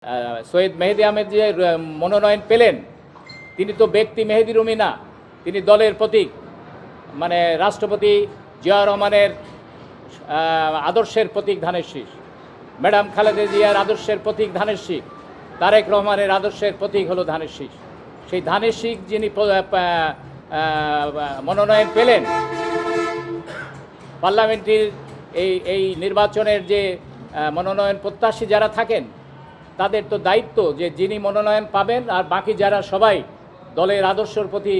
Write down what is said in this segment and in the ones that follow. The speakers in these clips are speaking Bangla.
সৈয়দ মেহেদী আহমেদ যে মনোনয়ন পেলেন, তিনি তো ব্যক্তি মেহেদী রুমি না, তিনি দলের প্রতীক। মানে রাষ্ট্রপতি জিয়া রহমানের আদর্শের প্রতীক ধানের শীষ, ম্যাডাম খালেদা জিয়ার আদর্শের প্রতীক ধানের শীষ, তারেক রহমানের আদর্শের প্রতীক হলো ধানের শীষ। সেই ধানের শীষ যিনি মনোনয়ন পেলেন, পার্লামেন্টের এই নির্বাচনের যে মনোনয়ন প্রত্যাশী যারা থাকেন, তাদের তো দায়িত্ব যে যিনি মনোনয়ন পাবেন আর বাকি যারা সবাই দলের আদর্শের প্রতি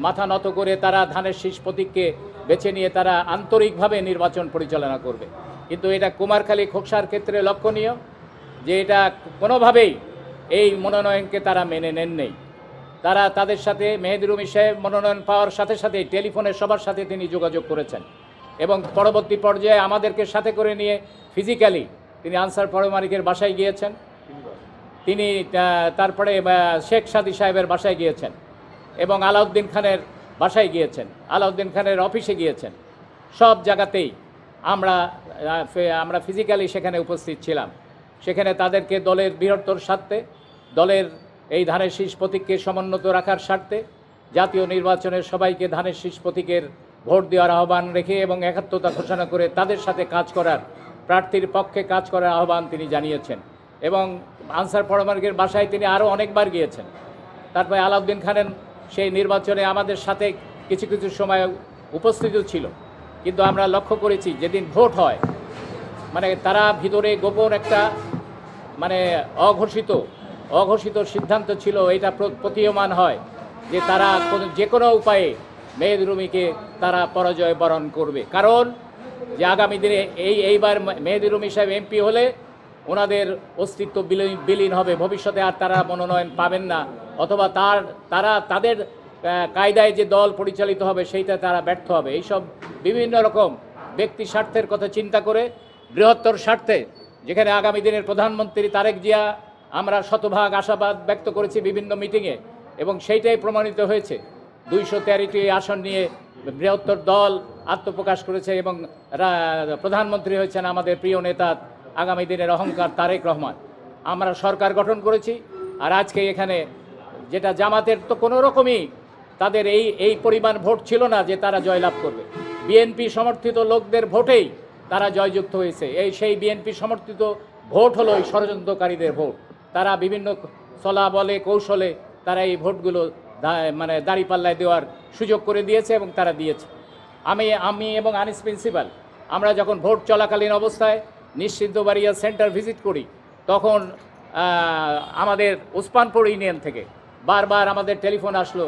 মাথা নত করে তারা ধানের শীষ প্রতীককে বেছে নিয়ে তারা আন্তরিকভাবে নির্বাচন পরিচালনা করবে। কিন্তু এটা কুমারখালী খোকসার ক্ষেত্রে লক্ষণীয় যে এটা কোনোভাবেই এই মনোনয়নকে তারা মেনে নেন নেই। তারা তাদের সাথে মেহেদী রুমি সাহেব মনোনয়ন পাওয়ার সাথে সাথে টেলিফোনে সবার সাথে তিনি যোগাযোগ করেছেন এবং পরবর্তী পর্যায়ে আমাদেরকে সাথে করে নিয়ে ফিজিক্যালি তিনি আনসার পরমাণিকের বাসায় গিয়েছেন, তিনি তারপরে শেখ সাদী সাহেবের বাসায় গিয়েছেন এবং আলাউদ্দিন খানের বাসায় গিয়েছেন, আলাউদ্দিন খানের অফিসে গিয়েছেন। সব জায়গাতেই আমরা ফিজিক্যালি সেখানে উপস্থিত ছিলাম। সেখানে তাদেরকে দলের বৃহত্তর স্বার্থে, দলের এই ধানের শীষ প্রতীককে সমুন্নত রাখার স্বার্থে জাতীয় নির্বাচনের সবাইকে ধানের শীষ প্রতীকের ভোট দেওয়ার আহ্বান রেখে এবং একাত্মতা ঘোষণা করে তাদের সাথে কাজ করার, প্রার্থীর পক্ষে কাজ করার আহ্বান তিনি জানিয়েছেন এবং আনসার পরমাণিকের বাসায় তিনি আরও অনেকবার গিয়েছেন। তারপরে আলাউদ্দিন খানের সেই নির্বাচনে আমাদের সাথে কিছু কিছু সময় উপস্থিত ছিল, কিন্তু আমরা লক্ষ্য করেছি যেদিন ভোট হয় মানে তারা ভিতরে গোপন একটা মানে অঘোষিত সিদ্ধান্ত ছিল, এটা প্রতীয়মান হয় যে তারা যে কোনো উপায়ে মেহেদী রুমিকে তারা পরাজয় বরণ করবে। কারণ যে আগামী দিনে এইবার মেহেদী রুমি সাহেব এমপি হলে ওনাদের অস্তিত্ব বিলীন হবে, ভবিষ্যতে আর তারা মনোনয়ন পাবেন না, অথবা তাদের কায়দায় যে দল পরিচালিত হবে সেইটা তারা ব্যর্থ হবে। এইসব বিভিন্ন রকম ব্যক্তি স্বার্থের কথা চিন্তা করে বৃহত্তর স্বার্থে, যেখানে আগামী দিনের প্রধানমন্ত্রী তারেক জিয়া আমরা শতভাগ আশাবাদ ব্যক্ত করেছি বিভিন্ন মিটিংয়ে এবং সেইটাই প্রমাণিত হয়েছে। 213টি আসন নিয়ে বৃহত্তর দল আত্মপ্রকাশ করেছে এবং প্রধানমন্ত্রী হয়েছেন আমাদের প্রিয় নেতা আগামী দিনের অহংকার তারেক রহমান। আমরা সরকার গঠন করেছি, আর আজকে এখানে যেটা জামাতের তো কোনো রকমই তাদের এই পরিমাণ ভোট ছিল না যে তারা জয়লাভ করবে। বিএনপি সমর্থিত লোকদের ভোটেই তারা জয়যুক্ত হয়েছে। সেই বিএনপি সমর্থিত ভোট হলো এই ষড়যন্ত্রকারীদের ভোট। তারা বিভিন্ন চলা বলে কৌশলে তারা এই ভোটগুলো মানে দাঁড়িপাল্লায় দেওয়ার সুযোগ করে দিয়েছে এবং তারা দিয়েছে। আমি এবং আনিস প্রিন্সিপাল আমরা যখন ভোট চলাকালীন অবস্থায় নিশ্চিন্তবাড়িয়া সেন্টার ভিজিট করি, তখন আমাদের ওসমানপুর ইউনিয়ন থেকে বারবার আমাদের টেলিফোন আসলো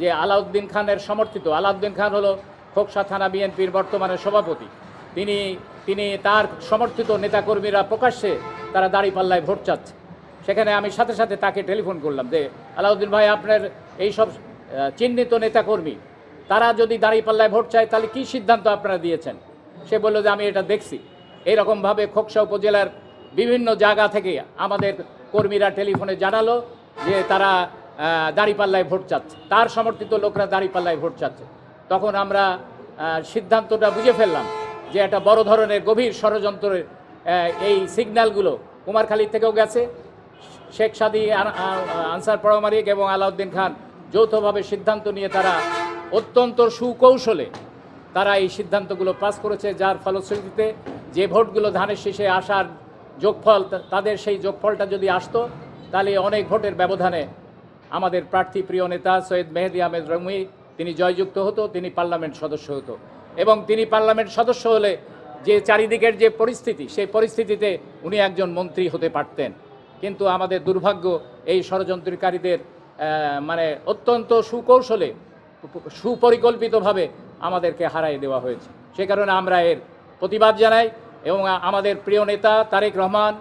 যে আলাউদ্দিন খানের সমর্থিত, আলাউদ্দিন খান হলো খোকসা থানা বিএনপির বর্তমানে সভাপতি, তিনি তার সমর্থিত নেতাকর্মীরা প্রকাশ্যে তারা দাঁড়িপাল্লায় ভোট চাচ্ছে। সেখানে আমি সাথে সাথে তাকে টেলিফোন করলাম যে আলাউদ্দিন ভাই, আপনার এইসব চিহ্নিত নেতাকর্মী তারা যদি দাঁড়িপাল্লায় ভোট চায় তাহলে কী সিদ্ধান্ত আপনারা দিয়েছেন? সে বলল যে আমি এটা দেখছি। এইরকমভাবে খোকসা উপজেলার বিভিন্ন জায়গা থেকে আমাদের কর্মীরা টেলিফোনে জানালো যে তারা দাঁড়িপাল্লায় ভোট চাচ্ছে, তার সমর্থিত লোকরা দাঁড়িপাল্লায় ভোট চাচ্ছে। তখন আমরা সিদ্ধান্তটা বুঝে ফেললাম যে একটা বড় ধরনের গভীর ষড়যন্ত্রের এই সিগন্যালগুলো কুমারখালী থেকেও গেছে। শেখ সাদী, আনসার পরমাণিক এবং আলাউদ্দিন খান যৌথভাবে সিদ্ধান্ত নিয়ে তারা অত্যন্ত সুকৌশলে তারা এই সিদ্ধান্তগুলো পাস করেছে, যার ফলশ্রুতিতে যে ভোটগুলো ধানের শীষে আসার যোগফল, তাদের সেই যোগফলটা যদি আসতো তাহলে অনেক ভোটের ব্যবধানে আমাদের প্রার্থী প্রিয় নেতা সৈয়দ মেহেদী আহমেদ রুমি তিনি জয়যুক্ত হতো, তিনি পার্লামেন্ট সদস্য হতো এবং তিনি পার্লামেন্ট সদস্য হলে যে চারিদিকের যে পরিস্থিতি, সেই পরিস্থিতিতে উনি একজন মন্ত্রী হতে পারতেন। কিন্তু আমাদের দুর্ভাগ্য এই ষড়যন্ত্রকারীদের মানে অত্যন্ত সুকৌশলে সুপরিকল্পিতভাবে আমাদেরকে হারাই দেওয়া হয়েছে। সে কারণে আমরা এর প্রতিবাদ জানাই এবং আমাদের প্রিয় নেতা তারেক রহমান,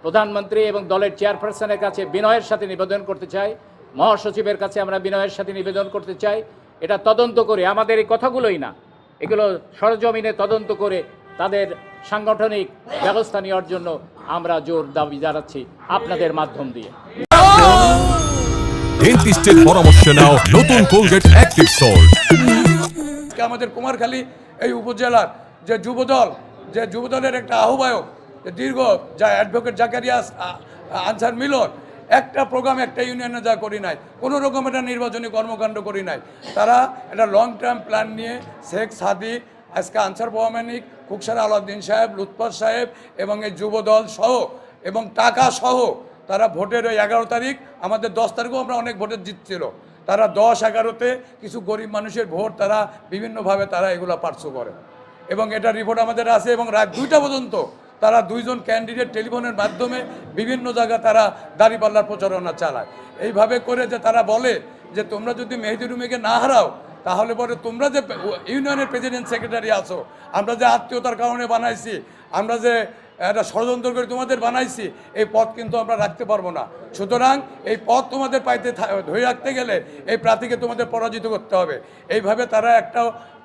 প্রধানমন্ত্রী এবং দলের চেয়ারপারসনের কাছে বিনয়ের সাথে নিবেদন করতে চাই, মহাসচিবের কাছে আমরা বিনয়ের সাথে নিবেদন করতে চাই, এটা তদন্ত করে, আমাদের এই কথাগুলোই না, এগুলো সরজমিনে তদন্ত করে তাদের সাংগঠনিক ব্যবস্থা নেওয়ার জন্য আমরা জোর দাবি জানাচ্ছি আপনাদের মাধ্যম দিয়ে। ডেন্টিস্টের পরামর্শ নাও নতুন কোলগেট অ্যাক্টিভ সল্ট। আমাদের কুমারখালী এই উপজেলার যে যুবদলের একটা আহ্বায়ক দীর্ঘ যা অ্যাডভোকেট জাকারিয়া আনসার মিলন একটা প্রোগ্রাম একটা ইউনিয়নে যা করি নাই, কোনো রকম একটা নির্বাচনী কর্মকাণ্ড করি নাই। তারা একটা লং টার্ম প্ল্যান নিয়ে শেখ সাদি, আজকে আনসার প্রমাণিক, খুকসার আলাউদ্দিন সাহেব, লুৎফর সাহেব এবং এই যুবদল সহ এবং টাকা সহ তারা ভোটের ওই 11 তারিখ, আমাদের 10 তারিখেও আমরা অনেক ভোটে জিতছিল, তারা 10-11-তে কিছু গরিব মানুষের ভোট তারা বিভিন্নভাবে তারা এগুলো পার্শ্ব করে এবং এটা রিপোর্ট আমাদের আছে। এবং রাত 2টা পর্যন্ত তারা 2 জন ক্যান্ডিডেট টেলিফোনের মাধ্যমে বিভিন্ন জায়গায় তারা দাঁড়িপাল্লার প্রচারণা চালায়। এইভাবে করে যে তারা বলে যে তোমরা যদি মেহেদি রুমিকে না হারাও তাহলে পরে তোমরা যে ইউনিয়নের প্রেসিডেন্ট সেক্রেটারি আছো, আমরা যে আত্মীয়তার কারণে বানাইছি, আমরা যে একটা ষড়যন্ত্র করে তোমাদের বানাইছি, এই পদ কিন্তু আমরা রাখতে পারবো না। সুতরাং এই পদ তোমাদের পাইতে ধরে রাখতে গেলে এই প্রার্থীকে তোমাদের পরাজিত করতে হবে। এইভাবে তারা একটা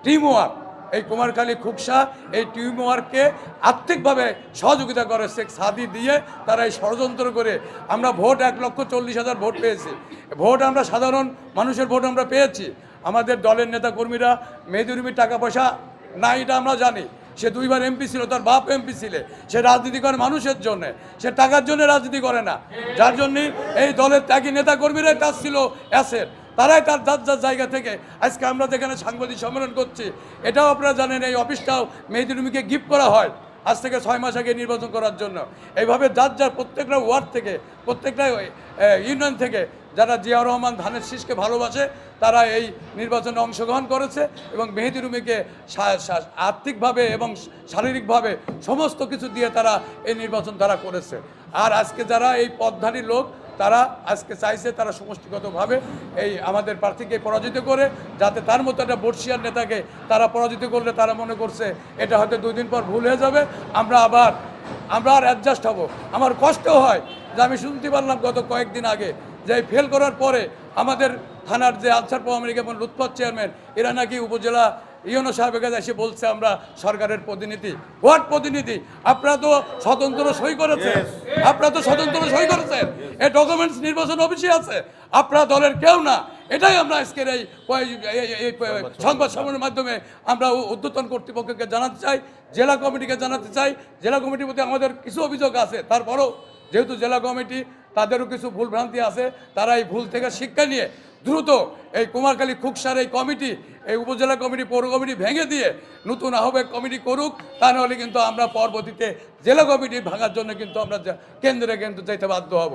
টিম ওয়ার্ক, এই কুমারখালী খুকসা এই টিম ওয়ার্ককে আর্থিকভাবে সহযোগিতা করে শেখ সাদি দিয়ে তারা এই ষড়যন্ত্র করে আমরা ভোট 1,40,000 ভোট পেয়েছি। ভোট আমরা সাধারণ মানুষের ভোট আমরা পেয়েছি। আমাদের দলের নেতা কর্মীরা মেহেদি রুমির টাকা পয়সা না এটা আমরা জানি, সে 2 বার এমপি ছিল, তার বাপ এমপি ছিল, সে রাজনীতি করে মানুষের জন্য, সে টাকার জন্য রাজনীতি করে না। যার জন্য এই দলের ত্যাগী নেতা কর্মীরাই তার ছিল অ্যাসেট, তারাই তার যার যার জায়গা থেকে আজকে আমরা যেখানে সাংবাদিক সম্মেলন করছি, এটাও আপনারা জানেন এই অফিসটাও মেহেদি রুমিকে গিফট করা হয় আজ থেকে 6 মাস আগে নির্বাচন করার জন্য। এইভাবে যার যার প্রত্যেকটা ওয়ার্ড থেকে, প্রত্যেকটা ইউনিয়ন থেকে যারা জিয়াউর রহমান ধানের শীষকে ভালোবাসে তারা এই নির্বাচনে অংশগ্রহণ করেছে এবং মেহেদি রুমিকে আর্থিকভাবে এবং শারীরিকভাবে সমস্ত কিছু দিয়ে তারা এই নির্বাচন তারা করেছে। আর আজকে যারা এই পদধারী লোক তারা আজকে চাইছে তারা সমষ্টিগতভাবে এই আমাদের প্রার্থীকে পরাজিত করে, যাতে তার মতো একটা বর্ষিয়ার নেতাকে তারা পরাজিত করলে তারা মনে করছে এটা হয়তো 2 দিন পর ভুল হয়ে যাবে, আমরা আর অ্যাডজাস্ট হব। আমার কষ্ট হয় যে আমি শুনতে পারলাম গত কয়েকদিন আগে যে ফেল করার পরে আমাদের থানার যে আনসার প্রমাণিক এবং লুৎফর চেয়ারম্যান এরা নাকি উপজেলা ইউনো সাহেবের কাছে এসে বলছে আমরা সরকারের প্রতিনিধি। হোয়াট প্রতিনিধি? আপনারা তো স্বতন্ত্র সই করেছেন, এই ডকুমেন্টস নির্বাচন অফিসে আছে, আপনারা দলের কেউ না। এটাই আমরা আজকের এই সংবাদ সম্মেলনের মাধ্যমে আমরা ঊর্ধ্বতন কর্তৃপক্ষকে জানাতে চাই, জেলা কমিটিকে জানাতে চাই। জেলা কমিটির প্রতি আমাদের কিছু অভিযোগ আছে, তারপরও যেহেতু জেলা কমিটি তাদেরও কিছু ভুলভ্রান্তি আছে, তারা এই ভুল থেকে শিক্ষা নিয়ে দ্রুত এই কুমারখালী খুকসার এই কমিটি, এই উপজেলা কমিটি, পৌর কমিটি ভেঙে দিয়ে নতুন আহ্বায়ক কমিটি করুক। তা নাহলে কিন্তু আমরা পরবর্তীতে জেলা কমিটি ভাঙার জন্য কিন্তু আমরা কেন্দ্রে কিন্তু যেতে বাধ্য হব।